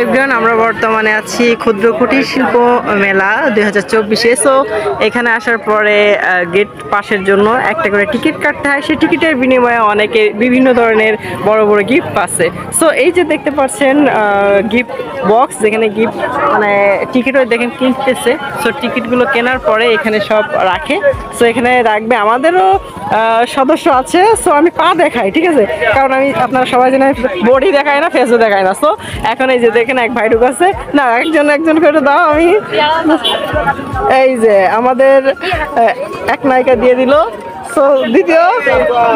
Everyone, আমরা বর্তমানে আছি ক্ষুদ্র কুটির শিল্প মেলা 2024-এ। সো এখানে আসার পরে গেট পাসের জন্য একটা করে টিকিট কাটতে হয়। সেই টিকিটের বিনিময়ে অনেকে বিভিন্ন ধরনের বড় বড় গিফট পাচ্ছে। সো এই যে দেখতে পাচ্ছেন গিফট বক্স, যেখানে গিফট মানে টিকিটও দেখেন কিনতেছে। সো টিকিটগুলো কেনার পরে এখানে সব রাখে। সো এখানে রাখবে, আমাদেরও সদস্য আছে। সো আমি পা দেখাই, ঠিক আছে, কারণ আমি আপনারা সবাই জানেন বডি দেখায় না, ফেসও দেখায় না। সো এখন এই যে দেখেন এক ভাই ঢুকাচ্ছে না, একজন করে দাও। আমি এই যে আমাদের এক নায়িকা দিয়ে দিল। সো দ্বিতীয়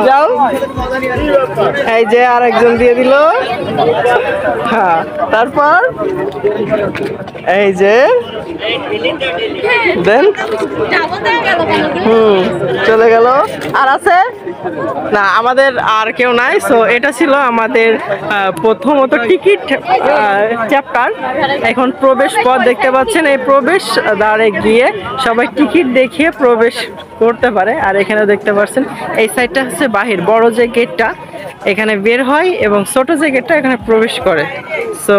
যাও, এই যে আরেকজন দিয়ে দিল। হ্যাঁ, তারপর এই যে দেন চলে গেল। আর আছে না, আমাদের আর কেউ নাই। সো এটা ছিল আমাদের প্রথমত টিকিট চ্যাপ্টার। এখন প্রবেশ পথ দেখতে পাচ্ছেন, এই প্রবেশ দ্বারে গিয়ে সবাই টিকিট দেখিয়ে প্রবেশ করতে পারে। আর এখানে দেখতে পাচ্ছেন এই সাইডটা হচ্ছে বাহির, বড় যে গেটটা এখানে বের হয় এবং ছোট যে গেটটা এখানে প্রবেশ করে। সো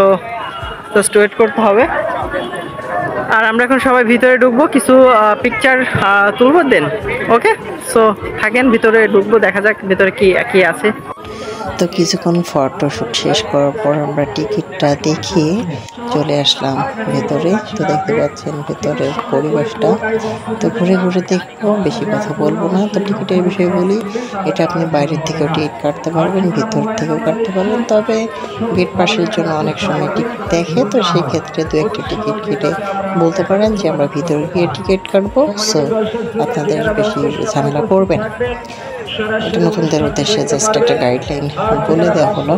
জাস্ট ওয়েট করতে হবে। আর আমরা এখন সবাই ভিতরে ঢুকবো, কিছু পিকচার তুলবো দেন। ওকে, সো থাকেন, ভিতরে ঢুকবো, দেখা যাক ভিতরে কি কি আছে। তো কিছুক্ষণ ফটোশ্যুট শেষ করার পর আমরা টিকিটটা দেখিয়ে চলে আসলাম ভেতরে। তো দেখতে পাচ্ছেন ভেতরের পরিবেশটা। তো ঘুরে ঘুরে দেখবো, বেশি কথা বলবো না। তো টিকিটের বিষয়ে বলি, এটা আপনি বাইরের থেকেও টিকিট কাটতে পারবেন, ভিতর থেকেও কাটতে পারবেন। তবে গেট পাসের জন্য অনেক সময় টিকিট দেখে, তো সেই ক্ষেত্রে দু একটা টিকিট কেটে বলতে পারেন যে আমরা ভিতরে গিয়ে টিকিট কাটবো। সো আপনাদের বেশি ঝামেলা করবেন। এটা নতুনদের উদ্দেশ্যে জাস্ট একটা গাইডলাইন বলে দেওয়া হলো।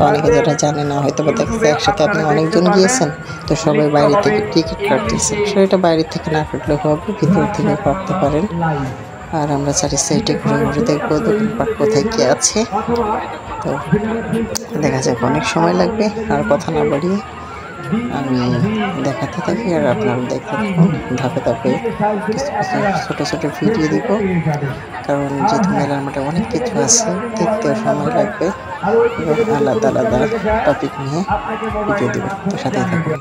অনেকে যারা জানে না, হয়তো বা দেখছে একসাথে আপনি অনেকজন গিয়েছেন, তো সবাই বাইরে থেকে টিকিট কাটতেছেন। সো এটা বাইরে থেকে না কাটলেও হবে, ভিতর থেকে কাটতে পারেন। আর আমরা চারি সাইডে ঘুরে ঘুরে দেখবো দোকানপাট কোথায় কি আছে। তো দেখা যাক, অনেক সময় লাগবে। আর কথা না বাড়িয়ে আমি দেখাতে থাকি আর আপনারা দেখতে থাকুন। ধাপে ধাপে কিছু কিছু ছোটো ছোটো ভিডিও দিব, কারণ যেহেতু মেলার মাঠে অনেক কিছু আছে, দেখতেও সময় লাগবে এবং আলাদা আলাদা টপিক নিয়ে ভিডিও দিব। তো সাথেই থাকুন।